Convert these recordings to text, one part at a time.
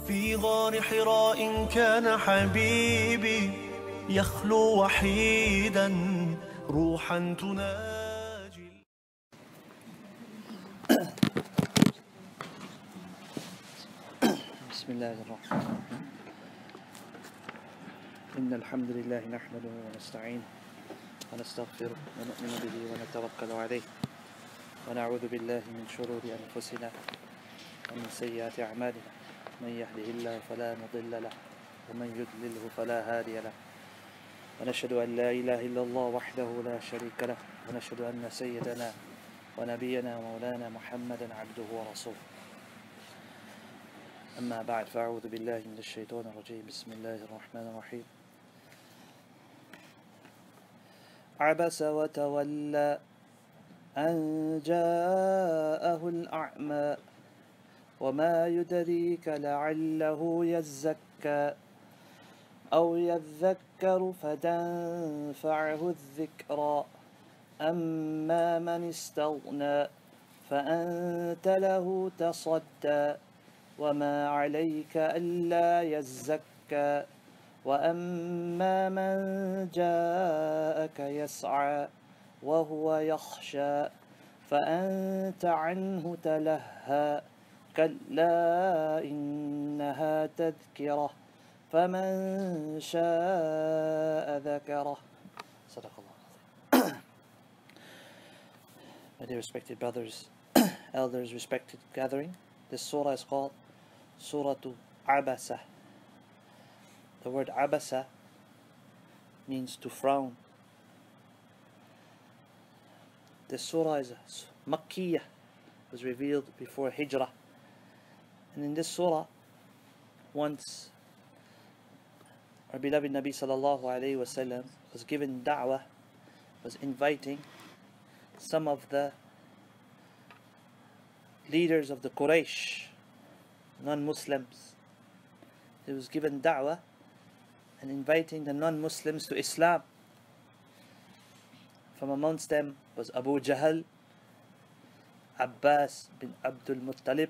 في غار حراء كان حبيبي يخلو وحيدا روحا تناجي. بسم الله الرحمن الرحيم. إن الحمد لله نحمده ونستعينه ونستغفره ونؤمن به ونتوكل عليه ونعوذ بالله من شرور أنفسنا ومن سيئات أعمالنا. من يهده الله فلا مضل له ومن يضلله فلا هادي له. ونشهد أن لا إله إلا الله وحده لا شريك له ونشهد أن سيدنا ونبينا ومولانا محمدا عبده ورسوله. أما بعد، فأعوذ بالله من الشيطان الرجيم. بسم الله الرحمن الرحيم. عبس وتولى أن جاءه الأعمى وما يدريك لعله يزكى أو يذكر فتنفعه الذكرى. أما من استغنى فأنت له تصدى وما عليك ألا يزكى. وأما من جاءك يسعى وهو يخشى فأنت عنه تلهى. كلا إنها تذكرة فمن شاء ذكره. صدق Allah. My dear respected brothers, elders, respected gathering, this surah is called Surah Abasa. The word Abasa means to frown. This surah is Makkiyah, was revealed before Hijrah. And in this surah, once our beloved Nabi sallallahu alayhi wasallam was given da'wah, was inviting some of the leaders of the Quraysh, non-Muslims. He was given da'wah and inviting the non-Muslims to Islam. From amongst them was Abu Jahl, Abbas bin Abdul Muttalib,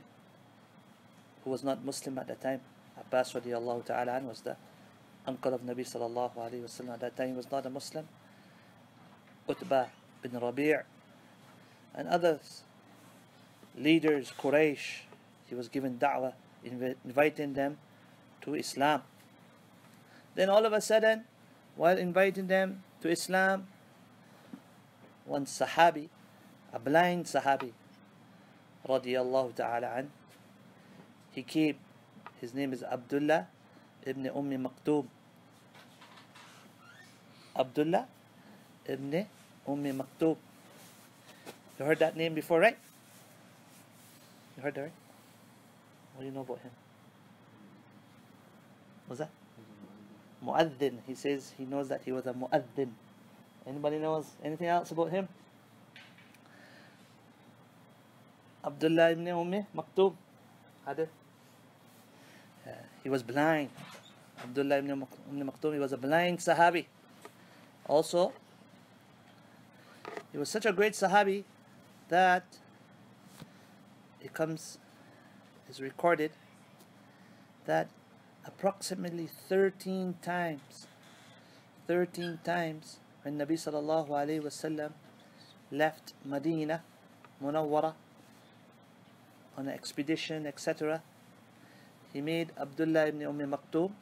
who was not Muslim at the time. Abbas radiallahu ta'ala was the uncle of Nabi sallallahu alayhi wasallam. At that time he was not a Muslim. Utbah bin Rabi' and others, leaders, Quraysh. He was given da'wah, inviting them to Islam. Then all of a sudden, while inviting them to Islam, one Sahabi, a blind Sahabi, radiyallahu ta'ala an, he came. His name is Abdullah ibn Maktoum. Abdullah ibn Maktoum. You heard that name before, right? You heard that, right? What do you know about him? What's that? Mu'adhin. He says he knows that he was a mu'adhin. Anybody knows anything else about him? Abdullah ibn Maktoum. Hadith. He was blind. Abdullah ibn Maktoum, he was a blind Sahabi. Also, he was such a great Sahabi that is recorded that approximately 13 times when Nabi sallallahu alayhi wasallam left Medina Munawwara on an expedition, etc., he made Abdullah ibn Maktoum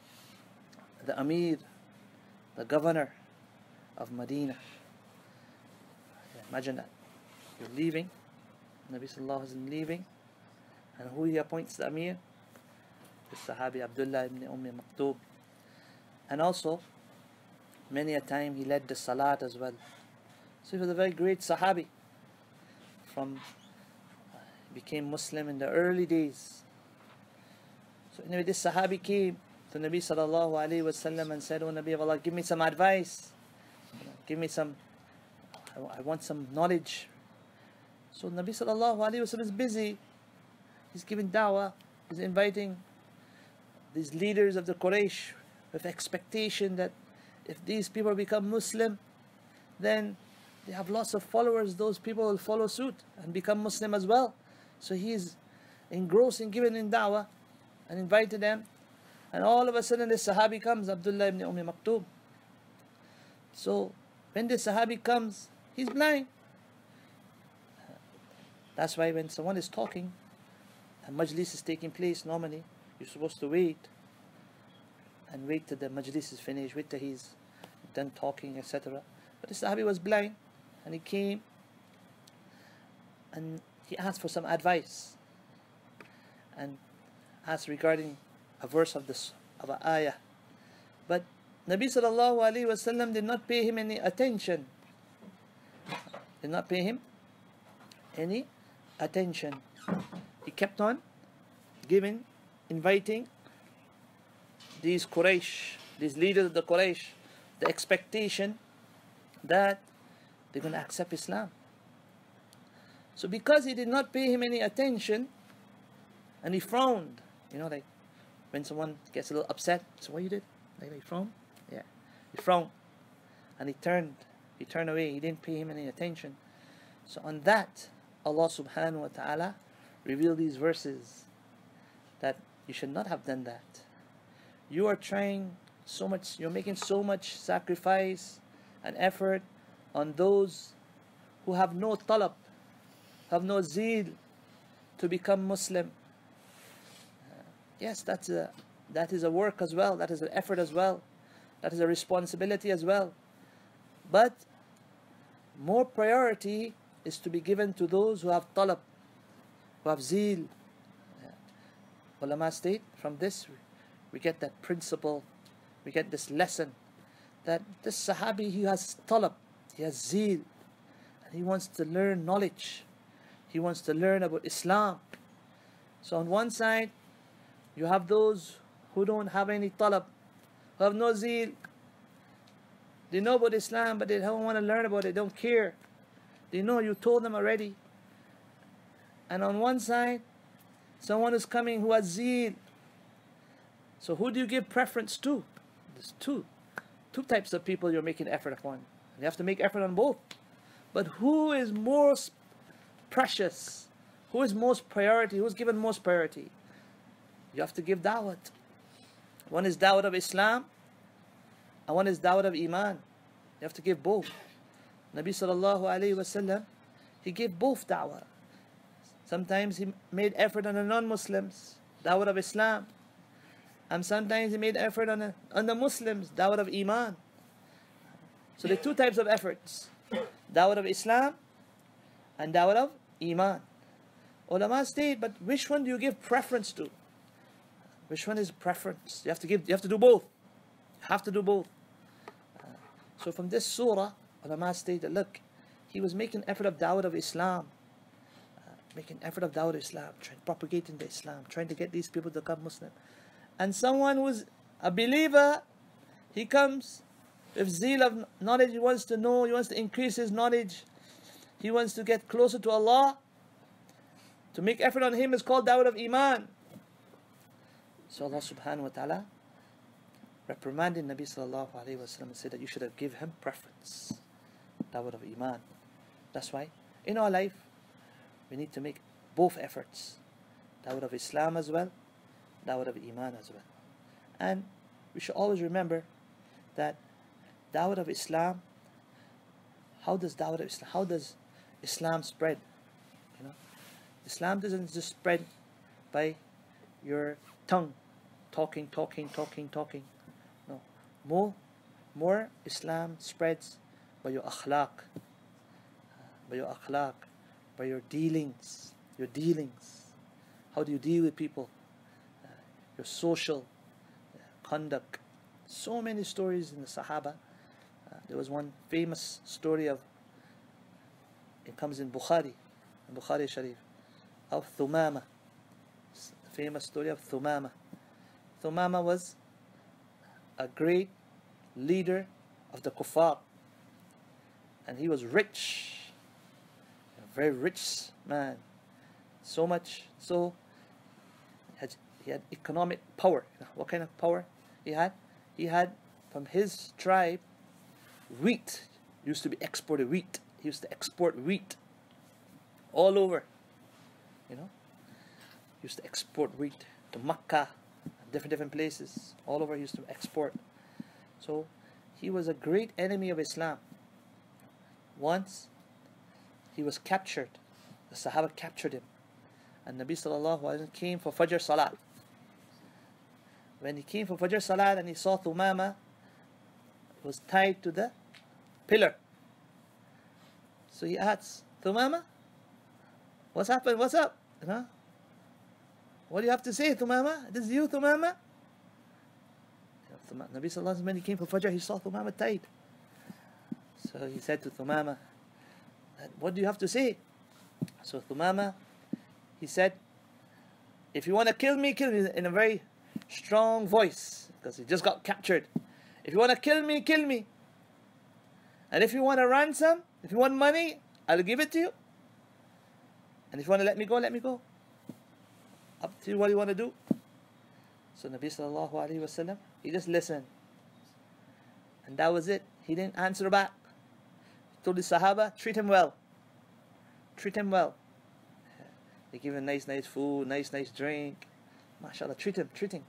the Amir, the governor of Medina. Imagine that. You're leaving, Nabi sallallahu alayhi wasallam leaving, and who he appoints the Amir? The Sahabi Abdullah ibn Maktoum. And also, many a time he led the Salat as well. So he was a very great Sahabi. Became Muslim in the early days. So anyway, this Sahabi came to Nabi sallallahu alayhi wasallam and said, "Oh Nabi of Allah, give me some advice. Give me some, I want some knowledge." So Nabi sallallahu alayhi wasallam is busy. He's giving da'wah. He's inviting these leaders of the Quraysh with expectation that if these people become Muslim, then they have lots of followers. Those people will follow suit and become Muslim as well. So he is engrossed in giving in da'wah. and invited them. And all of a sudden this Sahabi comes, Abdullah ibn Maktoum. So when this Sahabi comes, he's blind. That's why when someone is talking, a majlis is taking place, normally you're supposed to wait and wait till the majlis is finished, wait till he's done talking, etc. But the Sahabi was blind, and he came and he asked for some advice and asked regarding a verse of an ayah. But Nabi sallallahu alaihi wasallam did not pay him any attention. Did not pay him any attention. He kept on inviting these Quraysh, these leaders of the Quraysh, the expectation that they're going to accept Islam. So because he did not pay him any attention, and he frowned, like when someone gets a little upset, so what you did? Like he frowned? Yeah. He frowned. And he turned away. He didn't pay him any attention. So on that, Allah subhanahu wa ta'ala revealed these verses that you should not have done that. You are trying so much, you're making so much sacrifice and effort on those who have no talab, have no zeal to become Muslim. Yes, that is a work as well, that is an effort as well, that is a responsibility as well. But more priority is to be given to those who have talab, who have zeal. Ulama state, from this we get that principle, we get this lesson, that this Sahabi, he has talab, he has zeal, and he wants to learn knowledge, he wants to learn about Islam. So on one side, you have those who don't have any talab, who have no zeal. They know about Islam, but they don't want to learn about it, they don't care. They know you told them already. And on one side, someone is coming who has zeal. So who do you give preference to? There's two types of people you're making effort upon. You have to make effort on both. But who is most precious? Who is most priority? Who's given most priority? You have to give da'wat. One is da'wat of Islam, and one is da'wat of Iman. You have to give both. Nabi sallallahu alayhi wasallam, he gave both da'wah. Sometimes he made effort on the non-Muslims, da'wah of Islam. And sometimes he made effort on the Muslims, da'wah of Iman. So there are two types of efforts. Da'wah of Islam and da'wah of Iman. Ulama state, but which one do you give preference to? Which one is preference? You have to do both. You have to do both. So from this surah, ulama state that look, he was making effort of da'wah of Islam. Making effort of da'wah of Islam, trying propagating the Islam, trying to get these people to become Muslim. And someone who's a believer, he comes with zeal of knowledge, he wants to know, he wants to increase his knowledge, he wants to get closer to Allah. To make effort on him is called da'wah of Iman. So Allah subhanahu wa ta'ala reprimanded Nabi sallallahu alayhi wa sallam and said that you should have given him preference. Da'wah of Iman. That's why in our life we need to make both efforts. Da'wah of Islam as well, da'wah of Iman as well. And we should always remember that da'wah of Islam, how does Islam spread? Islam doesn't just spread by your tongue, talking. No. More Islam spreads by your akhlaq, by your dealings. How do you deal with people? Your social conduct. So many stories in the Sahaba. There was one famous story it comes in Bukhari Sharif, of Thumama. The famous story of Thumama. Thumama was a great leader of the kuffar, and he was rich, a very rich man, so much so he had economic power. What kind of power he had? He had, from his tribe, wheat used to be exported. He used to export wheat all over. He used to export wheat to Makkah, different places. All over he used to export. So he was a great enemy of Islam. Once he was captured. The Sahaba captured him. And Nabi sallallahu alayhi wa sallam came for Fajr Salat. When he came for Fajr Salat and he saw Thumama was tied to the pillar. So he asks, Thumama, what's happened? What's up? You know? What do you have to say, Thumama? This is you, Thumama? Nabi sallallahu alayhi wa sallam, when he came for Fajr, he saw Thumama tied. So he said to Thumama, what do you have to say? So Thumama, he said, if you want to kill me in a very strong voice, because he just got captured. If you want to kill me. And if you want a ransom, if you want money, I'll give it to you. And if you want to let me go, let me go. Up to you what you want to do. So Nabi sallallahu alayhi wa sallam, he just listened. And that was it. He didn't answer back. He told the Sahaba, treat him well. Treat him well. They give him nice food, nice drink. MashaAllah, treat him.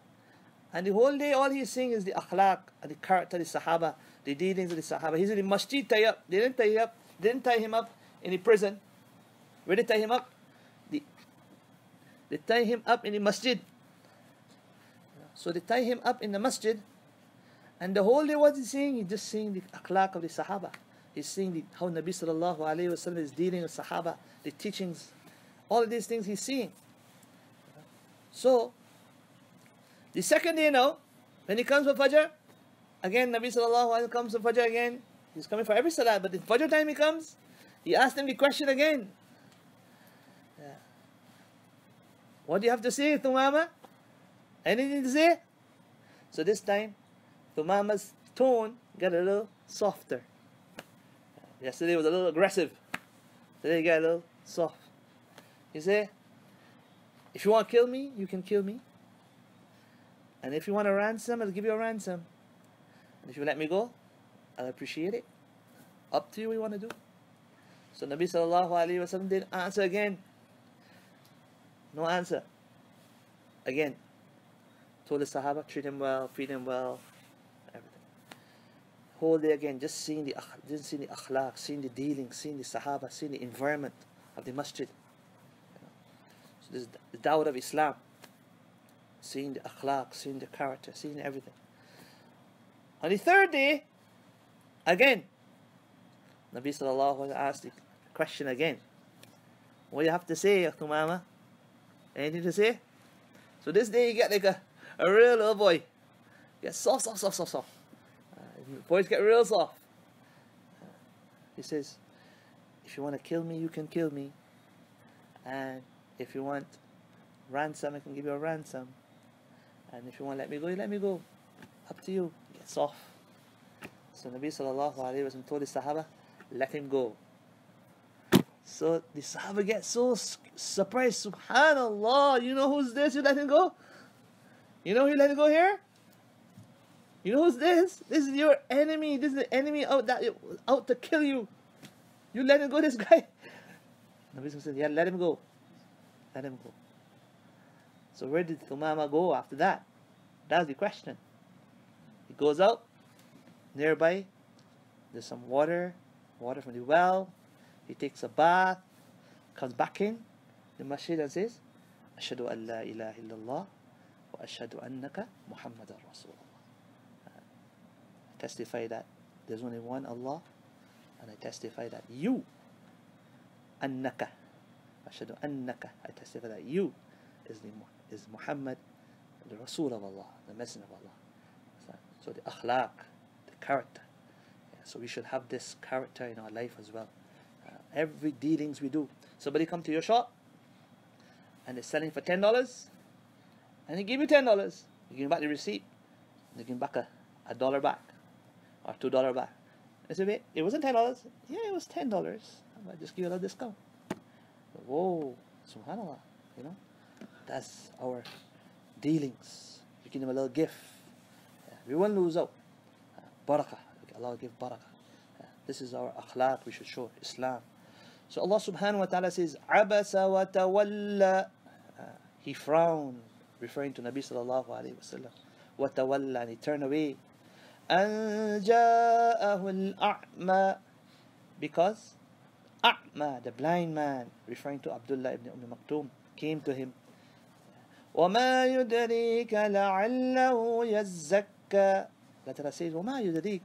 And the whole day, all he's seeing is the akhlaq and the character of the Sahaba, the dealings of the Sahaba. He's in the masjid tie up. They didn't tie him up in the prison. Where did they tie him up? They tie him up in the masjid. So they tie him up in the masjid. And the whole day, what he's seeing? He's just seeing the akhlaq of the Sahaba. He's seeing how Nabi sallallahu alayhi wa sallam is dealing with Sahaba, the teachings. All of these things he's seeing. So, the second day now, when he comes for Fajr, again Nabi sallallahu alayhi wa sallam comes for Fajr again. He's coming for every salah, but the Fajr time he comes, he asks him the question again. What do you have to say, Thumama? Anything to say? So this time, Thumama's tone got a little softer. Yesterday was a little aggressive. Today he got a little soft. He said, if you want to kill me, you can kill me. And if you want a ransom, I'll give you a ransom. And if you let me go, I'll appreciate it. Up to you what you want to do. So Nabi sallallahu alayhi wa sallam didn't answer again. No answer. Again. Told the Sahaba, treat him well, feed him well, everything. Whole day again, just seeing the akhlaq, seeing the dealings, seeing the Sahaba, seeing the environment of the masjid. So this is the dawah of Islam. Seeing the akhlaq, seeing the character, seeing everything. On the third day, again, Nabi sallallahu alayhi wa sallam asked the question again. What do you have to say, Thumama? Anything to say? So this day you get like a real little boy. Get soft. Boys get real soft. He says, if you want to kill me, you can kill me. And if you want ransom, I can give you a ransom. And if you want to let me go, you let me go. Up to you. Get soft. So Nabi sallallahu alayhi wa sallam told the Sahaba, let him go. So the Sahaba get so surprised. Subhanallah, you know who's this? You let him go? You know who you let him go here? You know who's this? This is your enemy. This is the enemy out to kill you. You let him go, this guy? Nabi said, yeah, let him go. Let him go. So where did Thumama go after that? That's the question. He goes out. Nearby, there's some water from the well. He takes a bath, comes back in the masjid and says, Ashhadu an la ilaha illallah wa ashhadu annaka Muhammadan Rasulullah. I testify that there's only one Allah, and I testify that you, annaka, ashhadu annaka, I testify that you is Muhammad, the Rasul of Allah, the Messenger of Allah. So the akhlaq, the character. So we should have this character in our life as well. Every dealings we do. Somebody come to your shop and they're selling for $10 and they give you $10. You give back the receipt. They give back a dollar back or $2 back. I said, wait, it wasn't $10. Yeah, it was $10. I just give you a little discount. Whoa, subhanallah, you know, that's our dealings. You give them a little gift. We won't lose out. Barakah. Allah will give barakah. This is our akhlaq we should show, Islam. So Allah subhanahu wa ta'ala says, Abasa wa tawalla. He frowned referring to Nabi sallallahu alayhi wa sallam. وَتَوَلَّى, and he turned away. أَنْ جَاءَهُ الْأَعْمَى, because A'ma, the blind man, referring to Abdullah ibn Maktoum, came to him. وَمَا يُدْرِيكَ لَعَلَّهُ يَزَّكَّى. Allah Ta'ala says, وَمَا يُدْرِيكَ,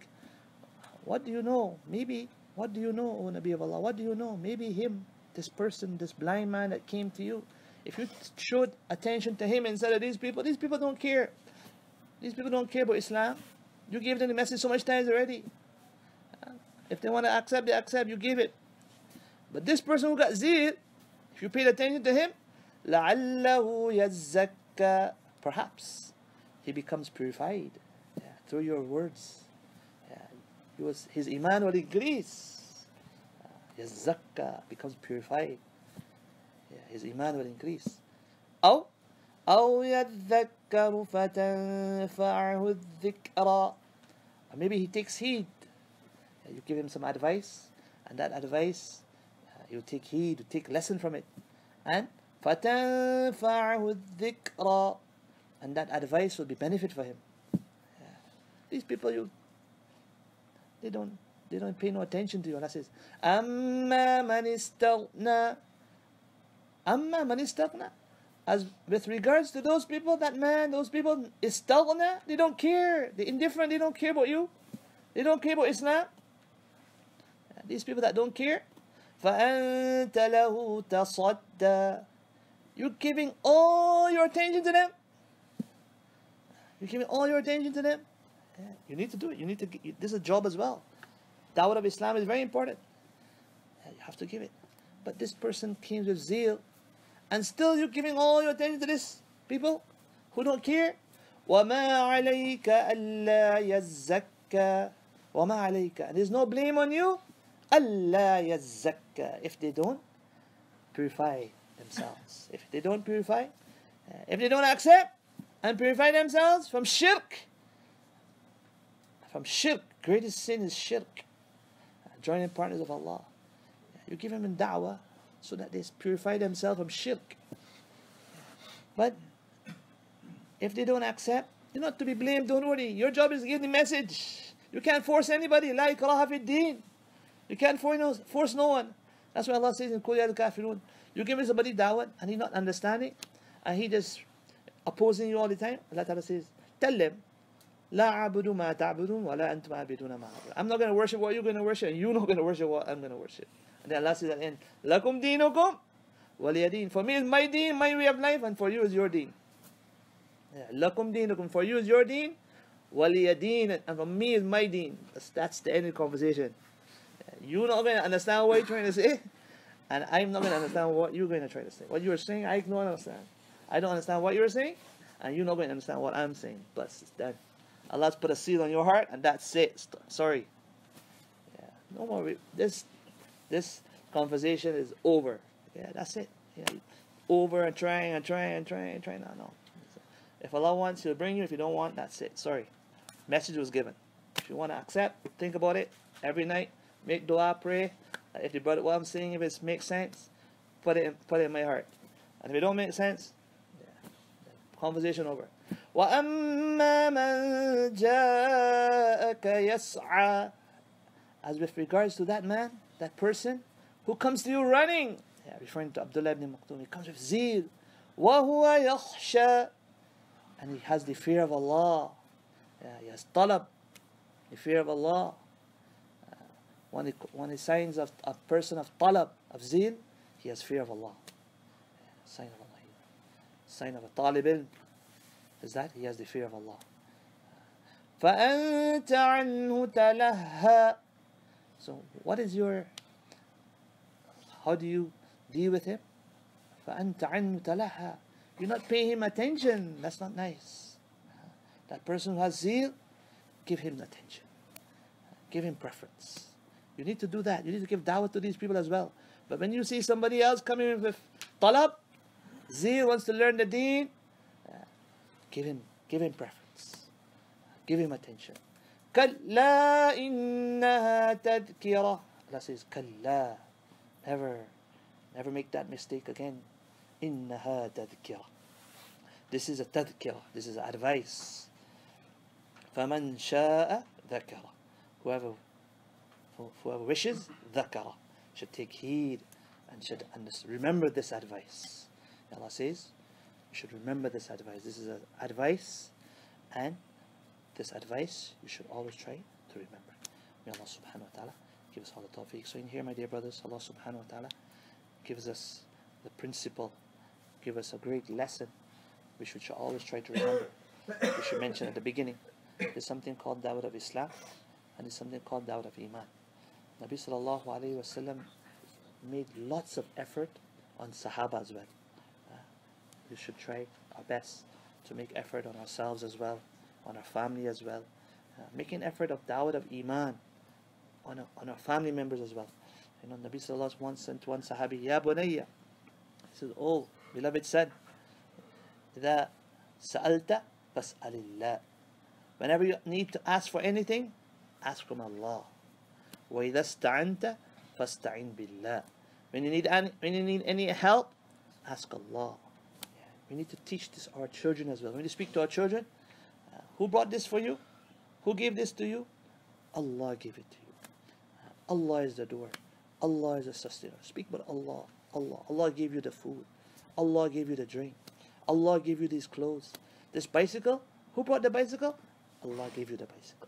what do you know? Maybe, what do you know, O Nabi of Allah? What do you know? Maybe him, this person, this blind man that came to you, if you showed attention to him instead of these people don't care. These people don't care about Islam. You gave them the message so much times already. If they want to accept, they accept. You give it. But this person who got zeal, if you paid attention to him, لَعَلَّهُ يَزَّكَّى, perhaps he becomes purified through your words. His iman will increase. يَزَّكَّى, becomes purified. His iman will increase. أو يَذَّكَّرُ فَتَنْفَعَهُ الذِّكْرَى, maybe he takes heed. You give him some advice, and that advice, you take heed, you take lesson from it. And فَتَنْفَعَهُ الذِّكْرَى, and that advice will be benefit for him. These people, they don't pay no attention to you. Allah says, أَمَّا مَنِ اسْتَغْنَى, as with regards to those people, those people istaghna, they don't care, they're indifferent, they don't care about you, they don't care about Islam. These people that don't care, فَأَنْتَ لَهُ تَصَدَّى, you're giving all your attention to them. You're giving all your attention to them. You need to do it. This is a job as well. Dawah of Islam is very important. You have to give it. But this person came with zeal, and still you're giving all your attention to this people who don't care. وَمَا عَلَيْكَ أَلَّا يَزَّكَّى, وَمَا عَلَيْكَ, and there's no blame on you, أَلَّا يَزَّكَّى, if they don't purify themselves. If they don't purify, if they don't accept and purify themselves from shirk. From shirk, greatest sin is shirk, joining partners of Allah. You give them in da'wah so that they purify themselves from shirk. But if they don't accept, you're not to be blamed, don't worry. Your job is to give the message. You can't force anybody. La ikraha fi din. You can't force no one. That's why Allah says in Qul ya al-Kafirun, you give somebody da'wah and he's not understanding, and he just opposing you all the time. Allah Ta'ala says, tell them, لا أعبد ما تعبدون ولا أنتم عابدون ما أعبد. I'm not going to worship what you're going to worship, and you're not going to worship what I'm going to worship. And then Allah says at the end, لَكُمْ دِينُكُمْ وَلِيَ دِينِ. For me is my deen, my way of life, and for you is your deen. لَكُمْ دِينُكُمْ, for you is your deen, وَلِيَ دِينِ, and for me is my deen. That's the end of the conversation. You're not going to understand what you're trying to say, and I'm not going to understand what you're going to try to say. What you're saying, I don't understand. I don't understand what you're saying, and you're not going to understand what I'm saying. But it's done. Allah's put a seal on your heart, and that's it. Sorry. No more. This conversation is over. That's it. Over and trying. No. If Allah wants, He'll bring you. If you don't want, that's it. Sorry. Message was given. If you want to accept, think about it every night. Make dua, pray. If you brought what I'm saying, if it makes sense, put it in my heart. And if it don't make sense, conversation over. وَأَمَّا مَنْ جَاءَكَ يَسْعَى, as with regards to that man, that person who comes to you running, referring to Abdullah ibn Maktoum, he comes with zeal. وَهُوَ يَخْشَى, and he has the fear of Allah. He has talab, the fear of Allah. One of the signs of a person of talab, of zeal, he has fear of Allah. Sign of Allah. Sign of a talib ilm is that he has the fear of Allah. فَأَنْتَ عَنْهُ تَلَهَّى. So how do you deal with him? فَأَنْتَ عَنْهُ تَلَهَّى. You're not paying him attention. That's not nice. That person who has zeal, give him attention. Give him preference. You need to do that. You need to give da'wah to these people as well. But when you see somebody else coming with talab, zeal, wants to learn the deen, give him preference. Give him attention. كَلَّا إِنَّهَا تَذْكِرَةٌ. Allah says, كَلَّا. Never make that mistake again. إِنَّهَا تَذْكِرَةٌ. This is a tadhkirah. This is advice. فَمَنْ شَاءَ ذَكَرَ. Whoever wishes, ذَكَرَ, should take heed and should remember this advice. Allah says, you should remember this advice. This is advice, and this advice you should always try to remember. May Allah subhanahu wa ta'ala give us all the tawfiq. So in here, my dear brothers, Allah subhanahu wa ta'ala gives us the principle, give us a great lesson which we should always try to remember. We should mention at the beginning, there's something called Dawah of Islam, and there's something called Dawah of Iman. Nabi sallallahu alayhi wa sallam made lots of effort on Sahaba as well. We should try our best to make effort on ourselves as well, on our family as well. Making effort of Dawah of Iman on our family members as well. You know, Nabi sallallahu alayhi wa sallam once sent one Sahabi, Ya Bunayya, he says, oh, beloved son, إذا سألت فاسأل الله. Whenever you need to ask for anything, ask from Allah. وإذا استعنت فاستعن بالله. When you need any help, ask Allah. We need to teach this our children as well. When we speak to our children, who brought this for you? Who gave this to you? Allah gave it to you. Allah is the doer. Allah is the sustainer. Speak about Allah. Allah gave you the food. Allah gave you the drink. Allah gave you these clothes. This bicycle, who brought the bicycle? Allah gave you the bicycle.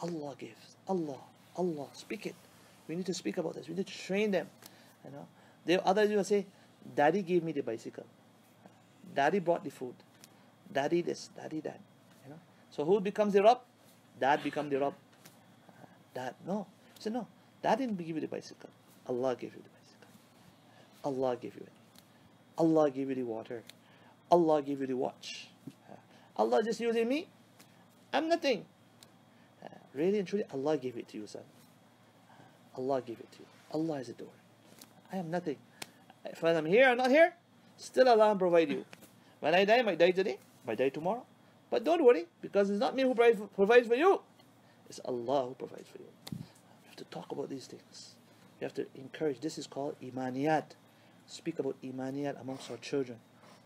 Allah gives. Allah. Speak it. We need to speak about this. We need to train them. You know, the others will say, Daddy gave me the bicycle. Daddy brought the food. Daddy this, Daddy that. You know. So who becomes the Rabb? Dad becomes the Rabb. Dad, no. So no, Dad didn't give you the bicycle. Allah gave you the bicycle. Allah gave you it. Allah gave you the water. Allah gave you the watch. Allah just using me? I'm nothing. Really and truly, Allah gave it to you, son. Allah gave it to you. Allah is the door. I am nothing. If I'm here or not here, still Allah will provide you. When I die, I might die today, might die tomorrow. But don't worry, because it's not me who provides for you. It's Allah who provides for you. We have to talk about these things. We have to encourage. This is called imaniyat. Speak about imaniyat amongst our children,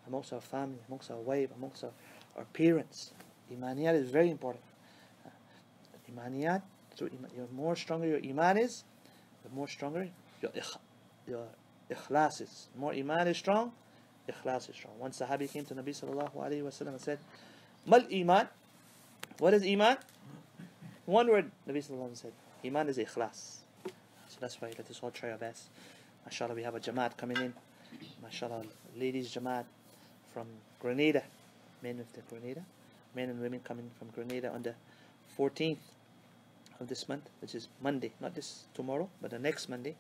amongst our family, amongst our wife, amongst our parents. Imaniyat is very important. Imaniyat, so the more stronger your iman is, the more stronger your ikhlas is. The more iman is strong, ikhlas is strong. One Sahabi came to Nabi sallallahu alayhi wa sallam and said, Mal iman? What is iman? One word, Nabi sallallahu alayhi wa sallam said, iman is ikhlas. So that's why let us all try our best. MashaAllah, we have a Jamaat coming in. MashaAllah, ladies Jamaat from Grenada. Men of the Grenada. Men and women coming from Grenada on the 14th of this month, which is Monday. Not this tomorrow, but the next Monday.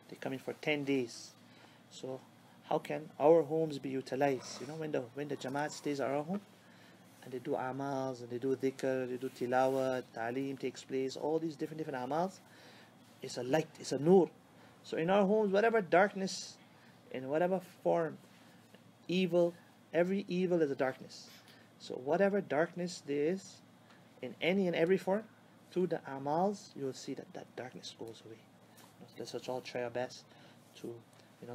They're coming for 10 days. So how can our homes be utilized? You know, when the Jamaat stays at our home, and they do amals, and they do dhikr, they do tilawat, ta'aleem takes place, all these different amals, it's a light, it's a nur. So in our homes, whatever darkness, in whatever form, evil, every evil is a darkness. So whatever darkness there is, in any and every form, through the amals, you will see that darkness goes away. So let's all try our best to,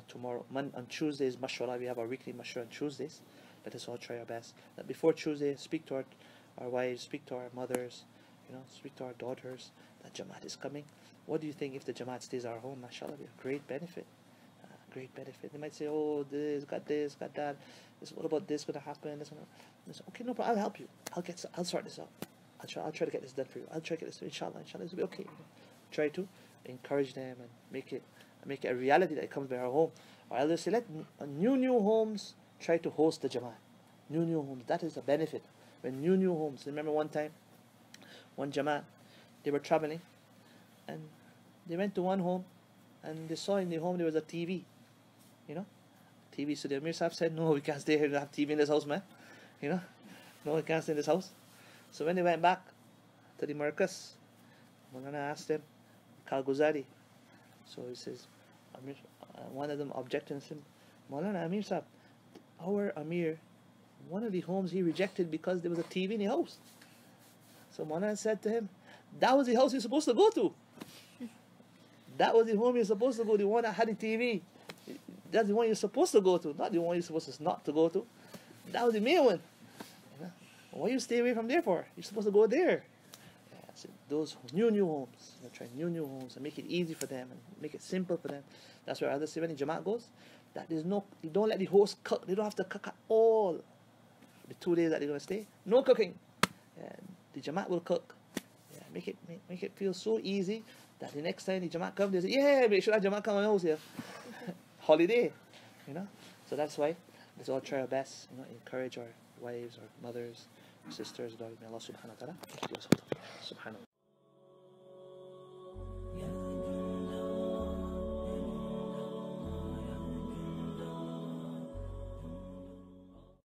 tomorrow, on Tuesdays, mashallah, we have our weekly mashwara on Tuesdays. Let us all try our best. That before Tuesday, speak to our wives, speak to our mothers, speak to our daughters, that Jamaat is coming. What do you think if the Jamaat stays at our home? MashaAllah, we have great benefit. Great benefit. They might say, oh, this, got that. What about this going to happen? This, okay, no problem. I'll help you. I'll sort this out. I'll try to get this done for you. I'll try to get this. Inshallah, this will be okay. Try to encourage them and make it a reality that it comes by our home. Our elders say, let new homes try to host the Jamaat. New homes. That is a benefit. When new homes. Remember one time, one Jamaat, they were traveling, and they went to one home, and they saw in the home there was a TV. TV. So the Amir Sahib said, no, we can't stay here and have TV in this house, man. No, we can't stay in this house. So when they went back to the Marcus, Maulana asked them, Kalguzari. So he says, Amir, one of them objected and said, Maulana Amir Sahib, our Amir, one of the homes he rejected because there was a TV in the house. So Maulana said to him, that was the house you're supposed to go to. That was the home you're supposed to go to, the one that had the TV. That's the one you're supposed to go to, not the one you're supposed to not to go to. That was the main one. You know? Why you stay away from there for? You're supposed to go there. Yeah, so those new homes, try new homes and make it easy for them and make it simple for them. That's where others say when the Jamaat goes, that there's no, you don't let the host cook. They don't have to cook at all. The 2 days that they're going to stay, no cooking. The Jamaat will cook. Yeah, make it feel so easy that the next time the Jamaat come, they say, yeah, we should have Jamaat come on house here. Holiday, you know. So that's why let's all try our best, you know, encourage our wives, our mothers, our sisters, daughter. May Allah subhanahu wa ta'ala give us all. Subhanahu.